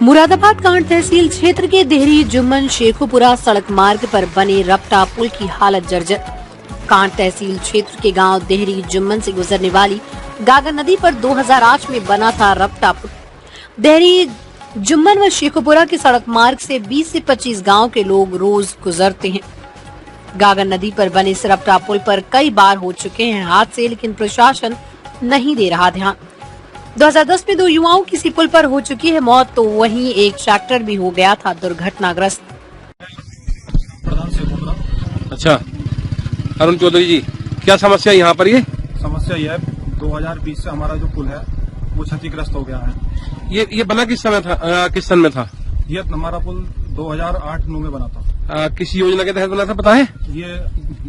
मुरादाबाद कांड तहसील क्षेत्र के देहरी जुम्मन शेखोपुरा सड़क मार्ग पर बने रपटा पुल की हालत जर्जर। कांड तहसील क्षेत्र के गांव देहरी जुम्मन से गुजरने वाली गागर नदी पर 2008 में बना था रपटा पुल। देहरी जुम्मन व शेखोपुरा के सड़क मार्ग से 20 से 25 गांव के लोग रोज गुजरते हैं। गागर नदी पर बने इस रपटा पुल पर कई बार हो चुके हैं हादसे, लेकिन प्रशासन नहीं दे रहा ध्यान। 2010 में 2 युवाओं की इसी पुल पर हो चुकी है मौत, तो वहीं एक ट्रैक्टर भी हो गया था दुर्घटनाग्रस्त। अच्छा, अरुण चौधरी जी, क्या समस्या यहाँ पर? ये समस्या यह है 2020 से हमारा जो पुल है वो क्षतिग्रस्त हो गया है। ये बना किस समय था, किस सन में था? ये हमारा पुल 2008-9 में बना था। किस योजना के तहत बना था, पता है? ये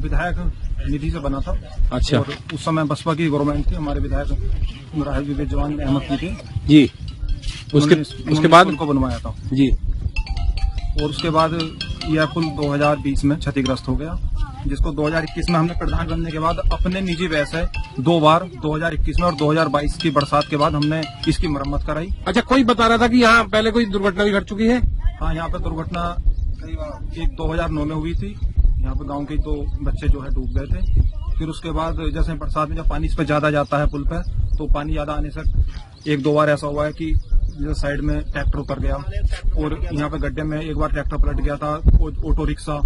विधायक निधि से बना था। अच्छा। और उस समय बसपा की गवर्नमेंट थी, हमारे विधायक राहिल विवेक जवान अहमद की थी जी। उसके बाद पुल को बनवाया था जी। और उसके बाद यह पुल 2020 में क्षतिग्रस्त हो गया, जिसको 2021 में हमने प्रधान बनने के बाद अपने निजी व्यय से 2 बार 2021 में और 2022 की बरसात के बाद हमने इसकी मरम्मत कराई। अच्छा, कोई बता रहा था कि यहाँ पहले कोई दुर्घटना भी घट चुकी है? हाँ, यहाँ पे दुर्घटना एक 2009 में हुई थी। यहाँ पे गांव के 2 बच्चे जो है डूब गए थे। फिर उसके बाद जैसे बरसात में जब पानी इस पे ज्यादा जाता है पुल पे, तो पानी ज्यादा आने से 1-2 बार ऐसा हुआ है कि साइड में ट्रैक्टर उतर गया और यहाँ पे गड्ढे में एक बार ट्रैक्टर पलट गया था, ऑटो रिक्शा।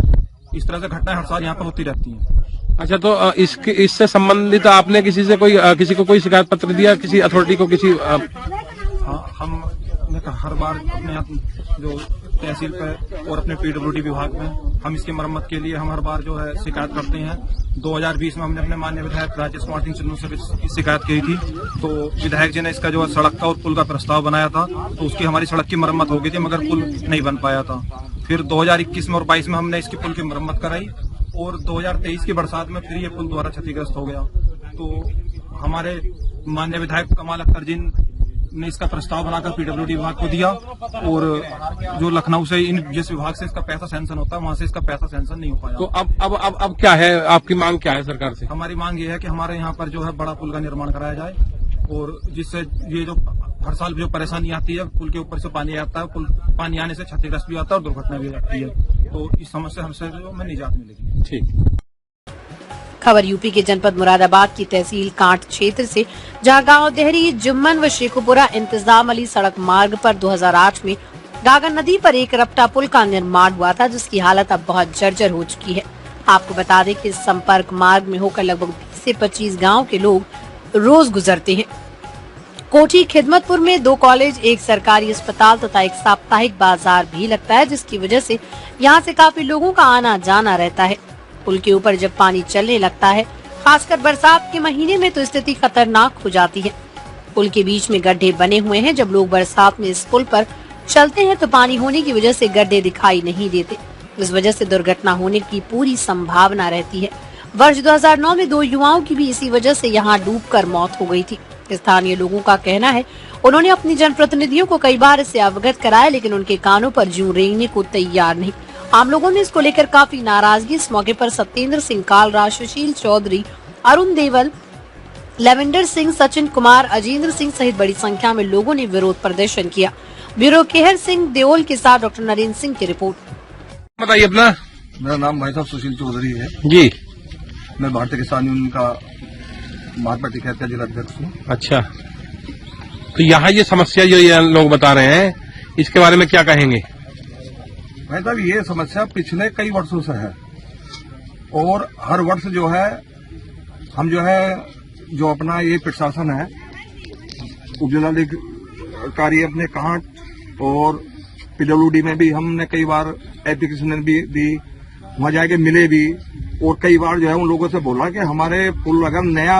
इस तरह से घटनाएं हर साल यहाँ पर होती रहती हैं। अच्छा, तो इससे संबंधित आपने किसी को कोई शिकायत पत्र दिया, किसी अथॉरिटी को, किसी? हाँ, हम हर बार अपने यहाँ जो तहसील पे और अपने पीडब्ल्यूडी विभाग में हम इसकी मरम्मत के लिए हम हर बार जो है शिकायत करते हैं। 2020 में हमने अपने माननीय विधायक राजेश कुमार सिंह चन्नू से शिकायत की थी, तो विधायक जी ने इसका जो है सड़क का और पुल का प्रस्ताव बनाया था, तो उसकी हमारी सड़क की मरम्मत हो गई थी, मगर पुल नहीं बन पाया था। फिर 2021 में और 22 में हमने इसकी पुल की मरम्मत कराई और 2023 की बरसात में फिर ये पुल दोबारा क्षतिग्रस्त हो गया। तो हमारे माननीय विधायक कमाल अख्तर जी ने इसका प्रस्ताव बनाकर पीडब्ल्यूडी विभाग को दिया और जो लखनऊ से जिस विभाग से इसका पैसा सैंक्शन होता है वहां से इसका पैसा सैंक्शन नहीं हो पाया। तो अब क्या है, आपकी मांग क्या है सरकार से? हमारी मांग ये है कि हमारे यहाँ पर जो है बड़ा पुल का निर्माण कराया जाए और जिससे ये जो हर साल जो परेशानी आती है, पुल के ऊपर से पानी आता है, पुल पानी आने से क्षतिग्रस्त भी आता है और दुर्घटना भी आती है, तो इस समस्या हमसे जो हमें निजात मिलेगी। ठीक। खबर यूपी के जनपद मुरादाबाद की तहसील कांट क्षेत्र से, जहां गांव देहरी जुम्मन व शेखोपुरा इंतजाम अली सड़क मार्ग पर 2008 में गागर नदी पर एक रपटा पुल का निर्माण हुआ था, जिसकी हालत अब बहुत जर्जर हो चुकी है। आपको बता दें कि संपर्क मार्ग में होकर लगभग 20 से 25 गाँव के लोग रोज गुजरते हैं। कोठी खिदमतपुर में 2 कॉलेज, एक सरकारी अस्पताल तथा एक साप्ताहिक बाजार भी लगता है, जिसकी वजह से यहाँ से काफी लोगों का आना जाना रहता है। पुल के ऊपर जब पानी चलने लगता है, खासकर बरसात के महीने में, तो स्थिति खतरनाक हो जाती है। पुल के बीच में गड्ढे बने हुए हैं। जब लोग बरसात में इस पुल पर चलते हैं तो पानी होने की वजह से गड्ढे दिखाई नहीं देते। इस वजह से दुर्घटना होने की पूरी संभावना रहती है। वर्ष 2009 में 2 युवाओं की भी इसी वजह से यहाँ डूबकर मौत हो गई थी। स्थानीय लोगों का कहना है उन्होंने अपनी जनप्रतिनिधियों को कई बार इससे अवगत कराया, लेकिन उनके कानों पर जूं रेंगने को तैयार नहीं। आम लोगों में इसको लेकर काफी नाराजगी। इस मौके पर सत्येंद्र सिंह कालरा, सुशील चौधरी, अरुण देवल, लवेंडर सिंह, सचिन कुमार, अजेंद्र सिंह सहित बड़ी संख्या में लोगों ने विरोध प्रदर्शन किया। ब्यूरो केहर सिंह देओल के साथ डॉक्टर नरेंद्र सिंह की रिपोर्ट। बताइए अपना। मेरा नाम भाई साहब सुशील चौधरी है जी। मैं भारतीय किसान यूनियन का महात्मा टिकैत का जिला अध्यक्ष हूँ। अच्छा, तो यहाँ ये समस्या जो ये लोग बता रहे हैं, इसके बारे में क्या कहेंगे? भाई साहब, ये समस्या पिछले कई वर्षों से है और हर वर्ष जो है हम जो अपना ये प्रशासन है, उपजिलाधिकारी अपने कांट और पीडब्ल्यूडी में भी हमने कई बार एप्लीकेशन भी दी, वहां जाके मिले भी और कई बार जो है उन लोगों से बोला कि हमारे पुल अगर नया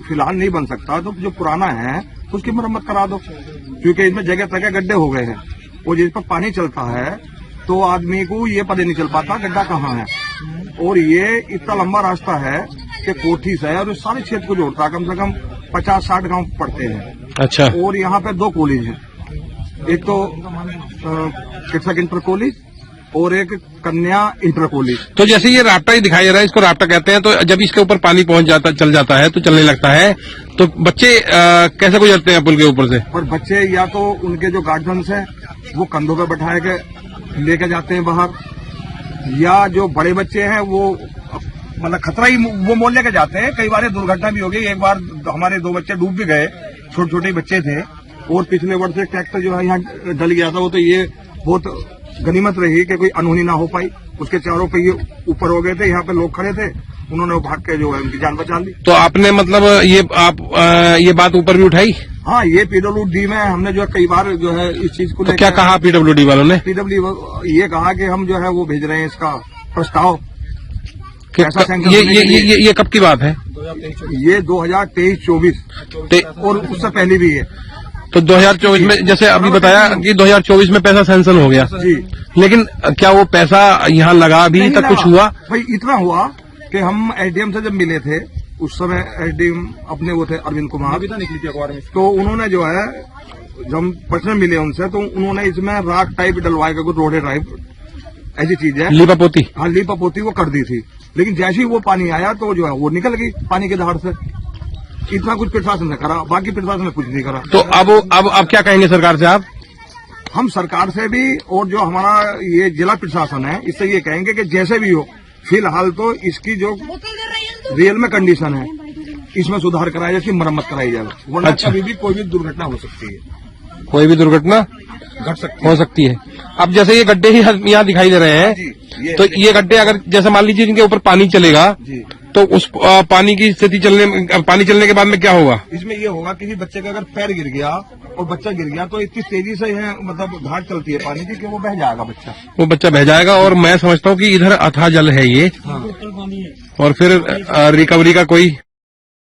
फिलहाल नहीं बन सकता तो जो पुराना है उसकी मरम्मत करा दो, क्योंकि इसमें जगह तक गड्ढे हो गए हैं और जिस पर पानी चलता है तो आदमी को ये पता नहीं चल पाता गड्ढा कहाँ है। और ये इतना लंबा रास्ता है कि कोठी से और सारे क्षेत्र को जोड़ता है, कम से कम 50-60 गांव पड़ते हैं। अच्छा। और यहाँ पे 2 कॉलेज हैं, एक तो कृषक इंटर कॉलेज और एक कन्या इंटर कॉलेज। तो जैसे ये राफ्टा ही दिखाई दे रहा है, इसको राफ्टा कहते हैं, तो जब इसके ऊपर पानी पहुंच जाता, चल जाता है, तो चलने लगता है, तो बच्चे कैसे गुजरते हैं पुल के ऊपर से? और बच्चे या तो उनके जो गार्जियंस है वो कंधों पे बैठा के लेके जाते हैं बाहर, या जो बड़े बच्चे हैं वो मतलब खतरा ही वो मोल लेके जाते हैं। कई बार दुर्घटना भी हो गई। एक बार हमारे 2 बच्चे डूब भी गए, छोटे छोटे बच्चे थे, और पिछले वर्ष एक ट्रैक्टर जो है यहाँ डल गया था। वो तो ये बहुत गनीमत रही कि कोई अनहोनी ना हो पाई। उसके चारों पहिए ऊपर हो गए थे, यहाँ पे लोग खड़े थे, उन्होंने भाग के जो है उनकी जान बचा ली। तो आपने मतलब ये बात ऊपर भी उठाई? हाँ, ये पीडब्ल्यूडी में हमने जो है कई बार जो है इस चीज को तो क्या कहा पीडब्ल्यूडी वालों ने? पीडब्ल्यू ये कहा कि हम जो है वो भेज रहे हैं इसका प्रस्ताव। ये कब की बात है? ये 2023-24 और उससे पहले भी है। तो 2024 में, जैसे अभी बताया कि 2024 में पैसा सैंक्शन हो गया जी, लेकिन क्या वो पैसा यहाँ लगा अभी तक कुछ हुआ? भाई इतना हुआ कि हम एसडीएम से जब मिले थे, उस समय एसडीएम अपने वो थे अरविंद कुमार, तो उन्होंने जो है जब हम पर्सनल मिले उनसे, तो उन्होंने इसमें राख टाइप डलवाए कुछ रोडे टाइप ऐसी चीज है, लीपापोती। हाँ, लीपापोती वो कर दी थी। लेकिन जैसे ही वो पानी आया तो जो है वो निकल गई पानी के धार से। इतना कुछ प्रशासन ने करा, बाकी प्रशासन ने कुछ नहीं करा। तो अब क्या कहेंगे सरकार से आप? हम सरकार से भी और जो हमारा ये जिला प्रशासन है, इससे ये कहेंगे कि जैसे भी हो, फिलहाल तो इसकी जो रियल में कंडीशन है, इसमें सुधार कराया जाए, इसकी मरम्मत कराई जाए, वरना अच्छा। कभी भी कोई भी दुर्घटना हो सकती है, कोई भी दुर्घटना घट हो सकती है। अब जैसे ये गड्ढे ही यहाँ दिखाई दे रहे हैं, तो ये गड्ढे अगर जैसे मान लीजिए इनके ऊपर पानी चलेगा, जी, तो उस पानी की स्थिति पानी चलने के बाद में क्या होगा? इसमें ये होगा किसी बच्चे का अगर पैर गिर गया और बच्चा गिर गया, तो इतनी तेजी से है मतलब घाट चलती है पानी की कि वो बह जाएगा बच्चा। वो बच्चा बह जाएगा। और मैं समझता हूँ कि इधर अथाह जल है ये, और फिर रिकवरी का कोई